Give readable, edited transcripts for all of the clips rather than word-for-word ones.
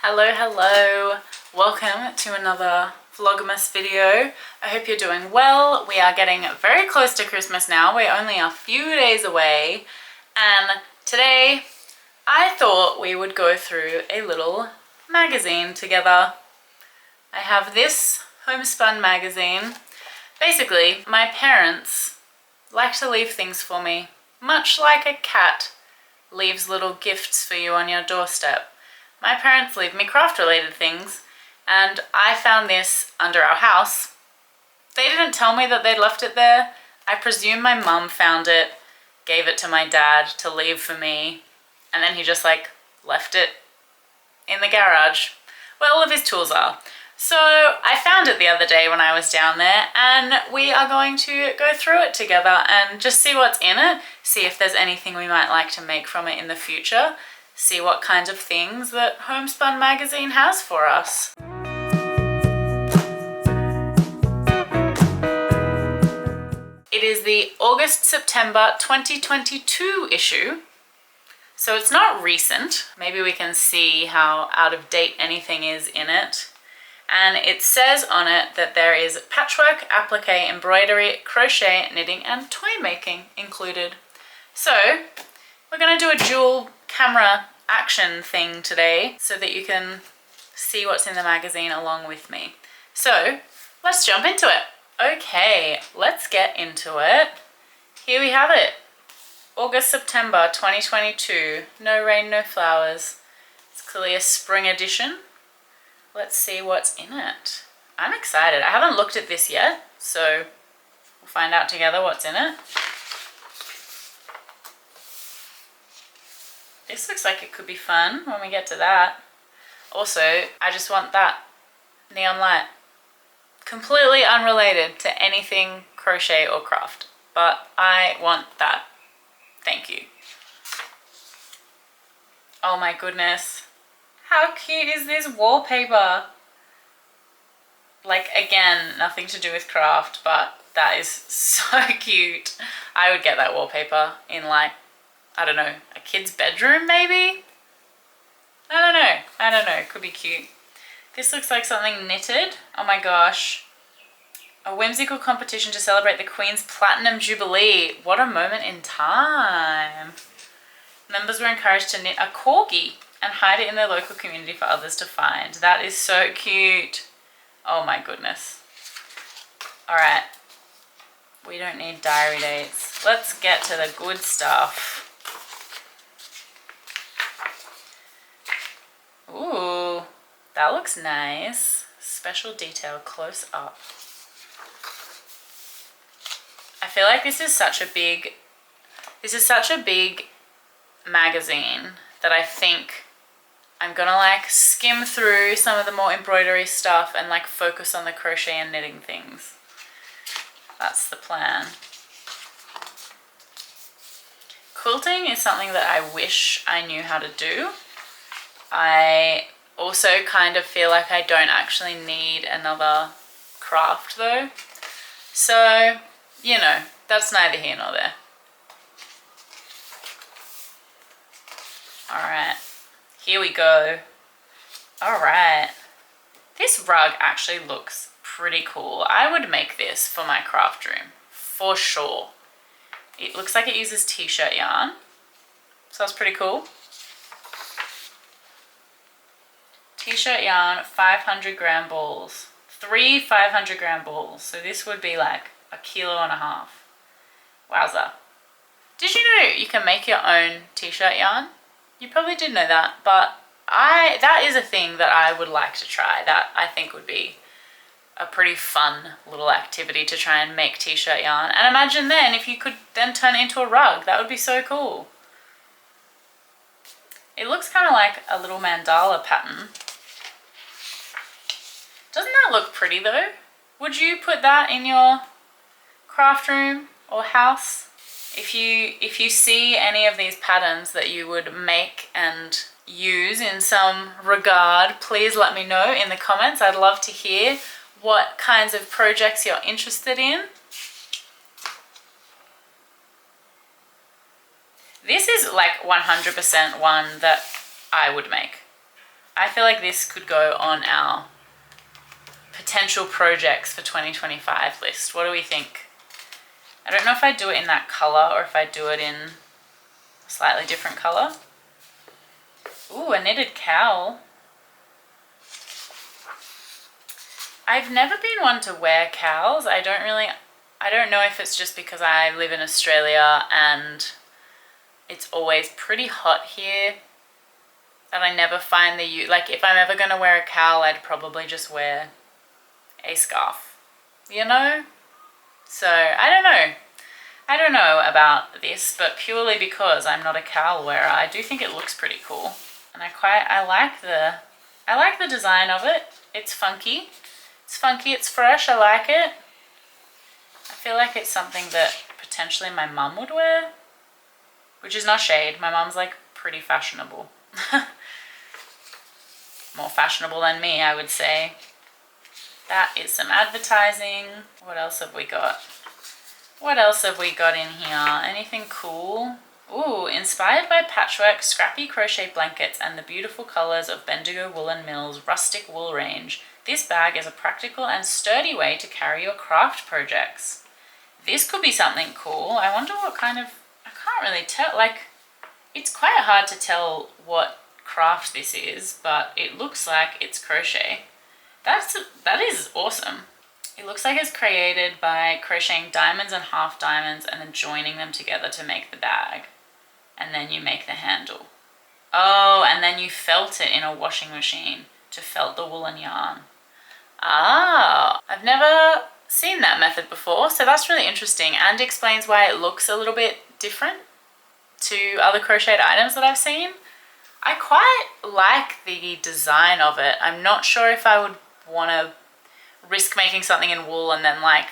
Hello, welcome to another Vlogmas video. I hope you're doing well. We are getting very close to Christmas now. We're only a few days away, and today I thought we would go through a little magazine together. I have this homespun magazine. Basically, my parents like to leave things for me, much like a cat leaves little gifts for you on your doorstep. My parents leave me craft-related things, and I found this under our house. They didn't tell me that they'd left it there. I presume my mum found it, gave it to my dad to leave for me, and then he just left it in the garage where all of his tools are. So I found it the other day when I was down there, and we are going to go through it together and just see what's in it, see if there's anything we might like to make from it in the future, see what kinds of things that Homespun magazine has for us. It is the August-September 2022 issue, so it's not recent. Maybe we can see how out of date anything is in it. And it says on it that there is patchwork, applique, embroidery, crochet, knitting, and toy making included. So we're going to do a dual camera action thing today so that you can see what's in the magazine along with me. So let's jump into it. Okay, let's get into it. Here we have it. August-September 2022. No rain, no flowers. It's clearly a spring edition. Let's see what's in it. I'm excited. I haven't looked at this yet, so we'll find out together what's in it. This looks like it could be fun when we get to that. Also, I just want that neon light. Completely unrelated to anything crochet or craft, but I want that. Thank you. Oh my goodness. How cute is this wallpaper? Again, nothing to do with craft, but that is so cute. I would get that wallpaper in I don't know, a kid's bedroom maybe? I don't know, could be cute. This looks like something knitted. Oh my gosh. A whimsical competition to celebrate the Queen's Platinum Jubilee. What a moment in time. Members were encouraged to knit a corgi and hide it in their local community for others to find. That is so cute. Oh my goodness. All right. We don't need diary dates. Let's get to the good stuff. Ooh, that looks nice. Special detail close up. I feel like this is such a big magazine that I think I'm gonna skim through some of the more embroidery stuff and focus on the crochet and knitting things. That's the plan. Quilting is something that I wish I knew how to do. I also kind of feel like I don't actually need another craft though. So, you know, that's neither here nor there. All right, here we go. All right. This rug actually looks pretty cool. I would make this for my craft room, for sure. It looks like it uses t-shirt yarn, so that's pretty cool. T-shirt yarn, 500 gram balls. 3 500 gram balls. So this would be a kilo and a half. Wowza. Did you know you can make your own t-shirt yarn? You probably did know that, but that is a thing that I would like to try. That I think would be a pretty fun little activity to try and make t-shirt yarn. And imagine then if you could then turn it into a rug. That would be so cool. It looks kind of like a little mandala pattern. Doesn't that look pretty though? Would you put that in your craft room or house? If you see any of these patterns that you would make and use in some regard, please let me know in the comments. I'd love to hear what kinds of projects you're interested in. This is 100% one that I would make. I feel like this could go on our potential projects for 2025 list. What do we think? I don't know if I do it in that color or if I do it in a slightly different color. Ooh, a knitted cowl. I've never been one to wear cowls. I don't know if it's just because I live in Australia and it's always pretty hot here that I never find the use. Like if I'm ever going to wear a cowl, I'd probably just wear a scarf, you know? So I don't know. I don't know about this, but purely because I'm not a cowl wearer, I do think it looks pretty cool. And I like the design of it. It's funky. It's funky, it's fresh, I like it. I feel like it's something that potentially my mum would wear, which is not shade. My mum's like pretty fashionable. More fashionable than me, I would say. That is some advertising. What else have we got? What else have we got in here? Anything cool? Ooh, inspired by patchwork, scrappy crochet blankets and the beautiful colors of Bendigo Woolen Mill's rustic wool range, this bag is a practical and sturdy way to carry your craft projects. This could be something cool. I wonder what kind of, I can't really tell, like, it's quite hard to tell what craft this is, but it looks like it's crochet. That is awesome. It looks like it's created by crocheting diamonds and half diamonds and then joining them together to make the bag. And then you make the handle. Oh, and then you felt it in a washing machine to felt the woolen yarn. Ah, I've never seen that method before, so that's really interesting and explains why it looks a little bit different to other crocheted items that I've seen. I quite like the design of it. I'm not sure if I would want to risk making something in wool and then like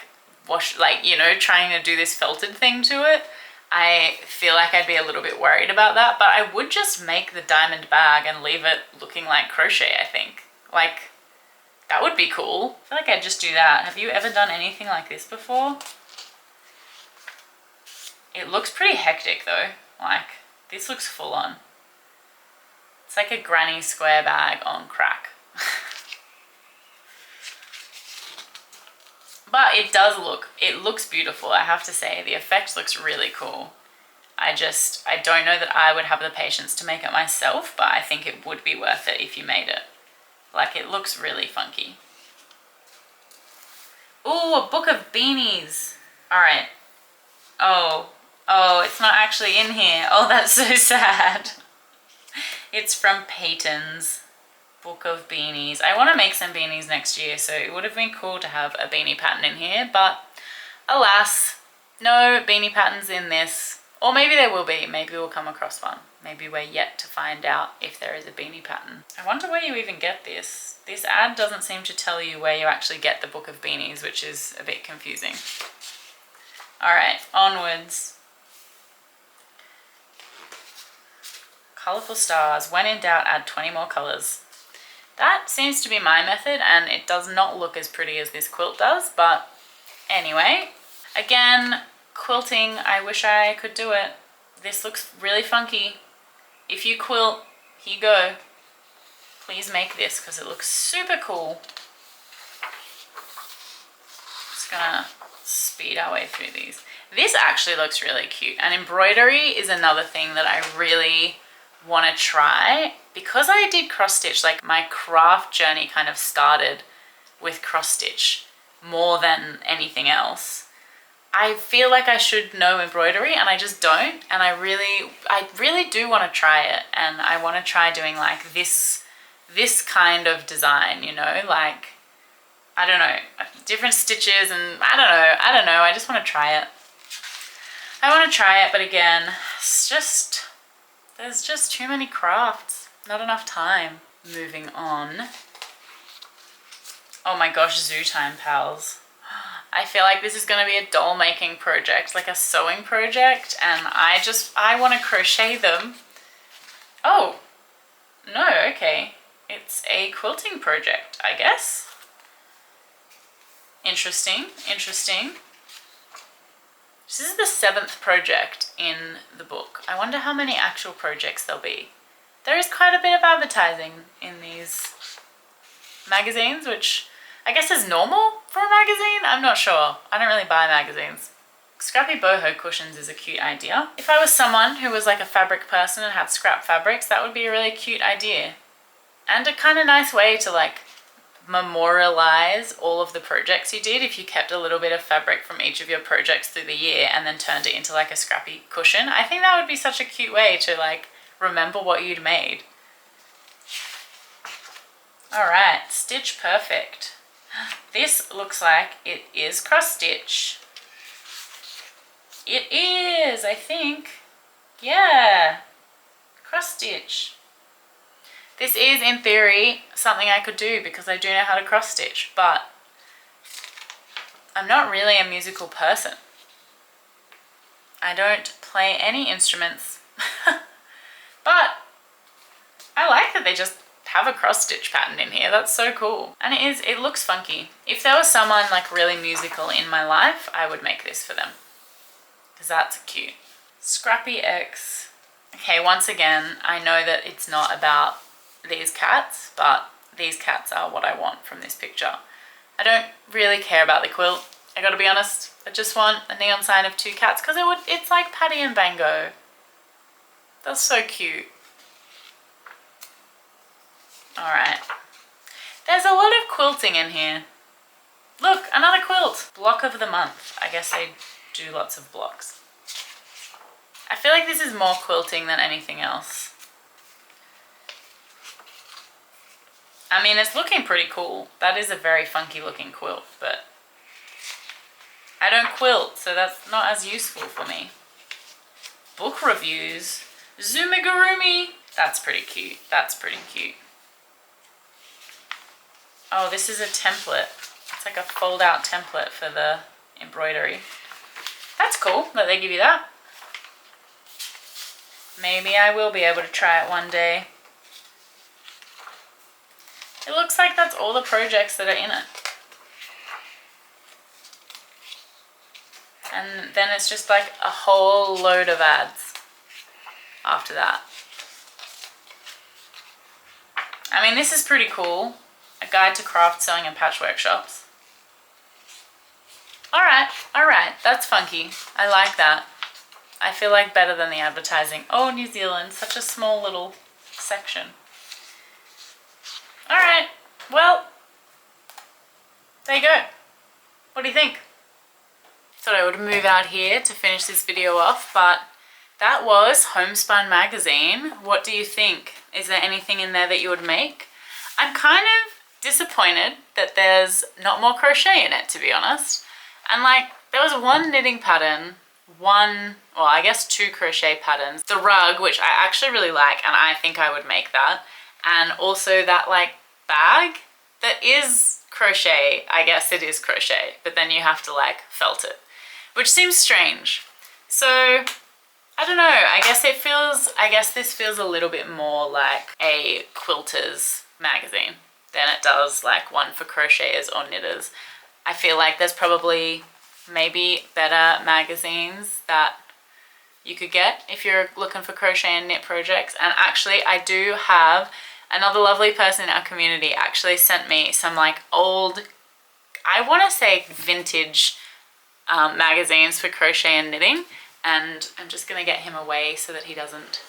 wash, like, you know, trying to do this felted thing to it. I feel like I'd be a little bit worried about that, but I would just make the diamond bag and leave it looking like crochet, I think. Like, that would be cool. I feel like I'd just do that. Have you ever done anything like this before? It looks pretty hectic though. Like, this looks full on. It's like a granny square bag on crack. But it looks beautiful, I have to say. The effect looks really cool. I don't know that I would have the patience to make it myself, but I think it would be worth it if you made it. Like, it looks really funky. Ooh, a book of beanies. All right. Oh, it's not actually in here. Oh, that's so sad. It's from Peyton's book of beanies. I want to make some beanies next year, so it would have been cool to have a beanie pattern in here, but alas, no beanie patterns in this. Or maybe there will be. Maybe we'll come across one. Maybe we're yet to find out if there is a beanie pattern. I wonder where you even get this. This ad doesn't seem to tell you where you actually get the book of beanies, which is a bit confusing. All right, onwards. Colourful stars. When in doubt, add 20 more colours. That seems to be my method, and it does not look as pretty as this quilt does, but anyway. Again, quilting, I wish I could do it. This looks really funky. If you quilt, here you go. Please make this because it looks super cool. Just gonna speed our way through these. This actually looks really cute, and embroidery is another thing that I really want to try. Because I did cross stitch, like my craft journey kind of started with cross stitch more than anything else. I feel like I should know embroidery and I just don't, and I really do want to try it, and I want to try doing like this kind of design, you know, like, I don't know, different stitches, and I don't know, I just want to try it. I want to try it, but again, it's just, there's just too many crafts, not enough time. Moving on. Oh my gosh, zoo time, pals. I feel like this is going to be a doll making project, like a sewing project, and I want to crochet them. Oh, no, okay. It's a quilting project, I guess. Interesting, interesting. This is the 7th project in the book. I wonder how many actual projects there'll be. there is quite a bit of advertising in these magazines, which I guess is normal for a magazine. I'm not sure. I don't really buy magazines. Scrappy boho cushions is a cute idea. If I was someone who was like a fabric person and had scrap fabrics, that would be a really cute idea. And a kind of nice way to like memorialize all of the projects you did if you kept a little bit of fabric from each of your projects through the year and then turned it into like a scrappy cushion. I think that would be such a cute way to like remember what you'd made. All right, stitch perfect. This looks like it is cross stitch. It is, I think. Yeah, cross stitch. This is, in theory, something I could do because I do know how to cross stitch, but I'm not really a musical person. I don't play any instruments, but I like that they just have a cross stitch pattern in here. That's so cool. And it looks funky. If there was someone like really musical in my life, I would make this for them because that's cute. Scrappy X. Okay, once again, I know that it's not about these cats, but these cats are what I want from this picture. I don't really care about the quilt, I gotta be honest. I just want a neon sign of two cats because it's like Patty and Bango. That's so cute. All right, there's a lot of quilting in here. Look, another quilt. Block of the month. I guess they do lots of blocks. I feel like this is more quilting than anything else. I mean, it's looking pretty cool. That is a very funky looking quilt, but I don't quilt, so that's not as useful for me. Book reviews. Zumigurumi. That's pretty cute. That's pretty cute. Oh, this is a template. It's like a fold out template for the embroidery. That's cool that they give you that. Maybe I will be able to try it one day. It looks like that's all the projects that are in it. And then it's just like a whole load of ads after that. I mean, this is pretty cool. A guide to craft, sewing and patchwork shops. All right, that's funky. I like that. I feel like better than the advertising. Oh, New Zealand, such a small little section. All right, well, there you go. What do you think? Thought I would move out here to finish this video off, but that was Homespun magazine. What do you think? Is there anything in there that you would make? I'm kind of disappointed that there's not more crochet in it, to be honest. And like, there was one knitting pattern, I guess two crochet patterns. The rug, which I actually really like, and I think I would make that. And also that like bag that is crochet. I guess it is crochet, but then you have to like felt it, which seems strange. So I don't know, I guess this feels a little bit more like a quilter's magazine than it does like one for crocheters or knitters. I feel like there's probably maybe better magazines that you could get if you're looking for crochet and knit projects. And actually I do have another lovely person in our community actually sent me some like old, I want to say vintage magazines for crochet and knitting, and I'm just gonna get him away so that he doesn't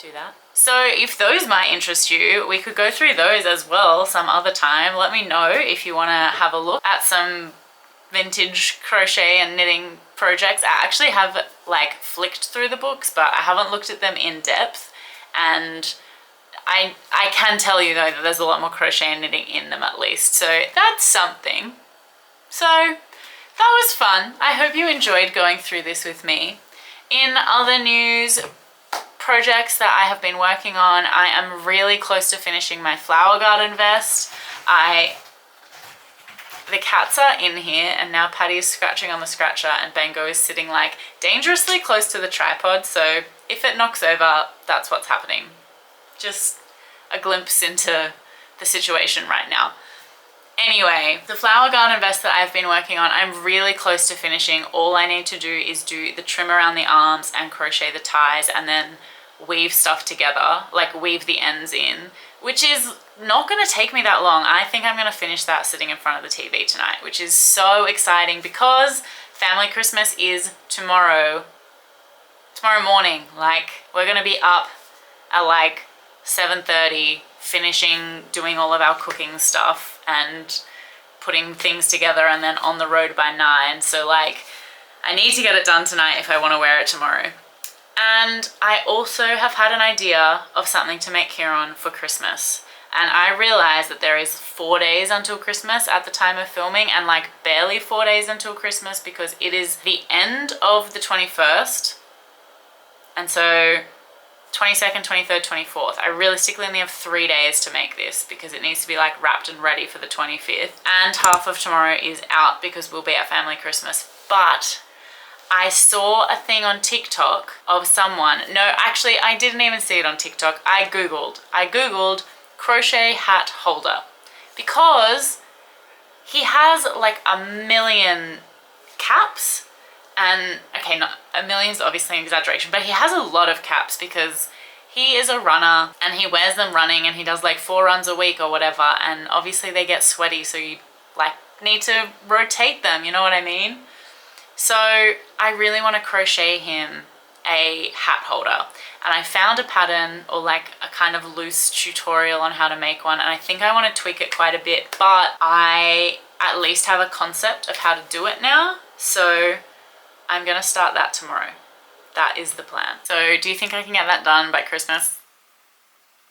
do that. So if those might interest you, we could go through those as well some other time. Let me know if you want to have a look at some vintage crochet and knitting projects. I actually have like flicked through the books, but I haven't looked at them in depth, and I can tell you though that there's a lot more crochet and knitting in them at least, so that's something. So that was fun. I hope you enjoyed going through this with me. In other news, projects that I have been working on, I am really close to finishing my flower garden vest. The cats are in here, and now Patty is scratching on the scratcher and Bango is sitting like dangerously close to the tripod, so if it knocks over, that's what's happening. Just a glimpse into the situation right now. Anyway, the flower garden vest that I've been working on, I'm really close to finishing. All I need to do is do the trim around the arms and crochet the ties, and then weave stuff together, like weave the ends in, which is not going to take me that long. I think I'm going to finish that sitting in front of the TV tonight, which is so exciting because family Christmas is tomorrow morning. Like, we're going to be up at like 7:30 finishing doing all of our cooking stuff and putting things together, and then on the road by 9. So like, I need to get it done tonight if I want to wear it tomorrow. And I also have had an idea of something to make Kieran for Christmas. And I realized that there is 4 days until Christmas at the time of filming, and like barely 4 days until Christmas, because it is the end of the 21st. And so 22nd, 23rd, 24th. I realistically only have 3 days to make this because it needs to be like wrapped and ready for the 25th. And half of tomorrow is out because we'll be at family Christmas. But I saw a thing on TikTok of someone, no, actually I didn't even see it on TikTok. I Googled crochet hat holder, because he has like a million caps. And okay, not a million's obviously an exaggeration, but he has a lot of caps because he is a runner and he wears them running, and he does like 4 runs a week or whatever, and obviously they get sweaty, so you like need to rotate them, you know what I mean? So I really want to crochet him a hat holder, and I found a pattern, or like a kind of loose tutorial on how to make one, and I think I want to tweak it quite a bit, but I at least have a concept of how to do it now. So I'm gonna start that tomorrow. That is the plan. So do you think I can get that done by Christmas?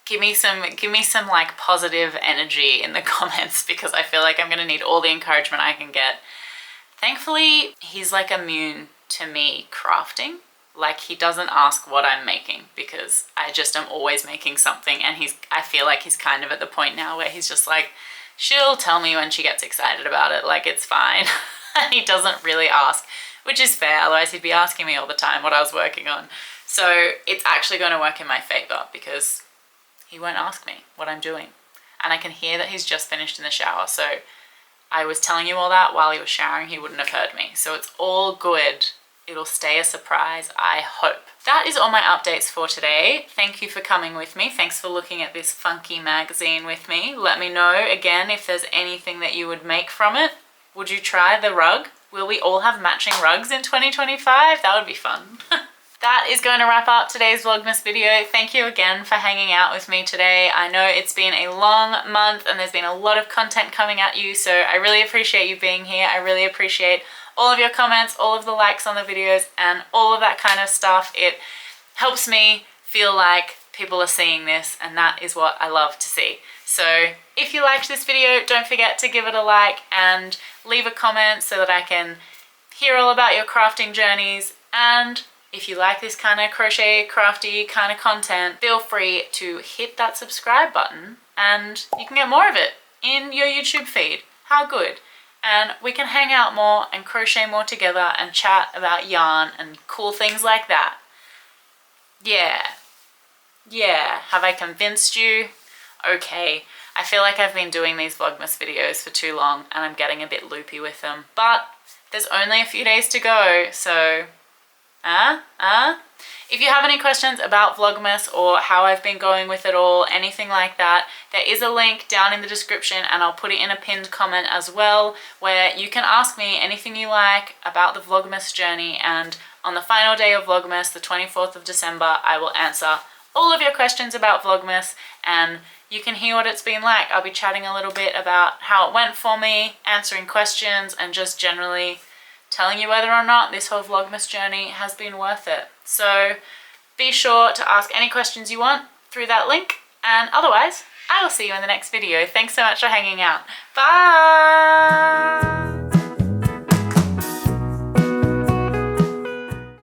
Give me some like positive energy in the comments, because I feel like I'm gonna need all the encouragement I can get. Thankfully, he's like immune to me crafting. Like, he doesn't ask what I'm making because I just am always making something, and I feel like he's kind of at the point now where he's just like, she'll tell me when she gets excited about it, like it's fine. And he doesn't really ask, which is fair, otherwise he'd be asking me all the time what I was working on. So it's actually going to work in my favor because he won't ask me what I'm doing. And I can hear that he's just finished in the shower, so I was telling you all that while he was showering. He wouldn't have heard me, so it's all good. It'll stay a surprise, I hope. That is all my updates for today. Thank you for coming with me. Thanks for looking at this funky magazine with me. Let me know again if there's anything that you would make from it. Would you try the rug? Will we all have matching rugs in 2025? That would be fun. That is going to wrap up today's Vlogmas video. Thank you again for hanging out with me today. I know it's been a long month and there's been a lot of content coming at you, so I really appreciate you being here. I really appreciate all of your comments, all of the likes on the videos, and all of that kind of stuff. It helps me feel like people are seeing this, and that is what I love to see. So if you liked this video, don't forget to give it a like and leave a comment so that I can hear all about your crafting journeys. And if you like this kind of crochet, crafty kind of content, feel free to hit that subscribe button and you can get more of it in your YouTube feed. How good. And we can hang out more and crochet more together and chat about yarn and cool things like that. Yeah. Have I convinced you? Okay. I feel like I've been doing these Vlogmas videos for too long and I'm getting a bit loopy with them, but there's only a few days to go, so if you have any questions about Vlogmas or how I've been going with it all, anything like that, there is a link down in the description, and I'll put it in a pinned comment as well, where you can ask me anything you like about the Vlogmas journey, and on the final day of Vlogmas, the 24th of December, I will answer all of your questions about Vlogmas, and you can hear what it's been like. I'll be chatting a little bit about how it went for me, answering questions, and just generally telling you whether or not this whole Vlogmas journey has been worth it. So be sure to ask any questions you want through that link, and otherwise I will see you in the next video. Thanks so much for hanging out. Bye!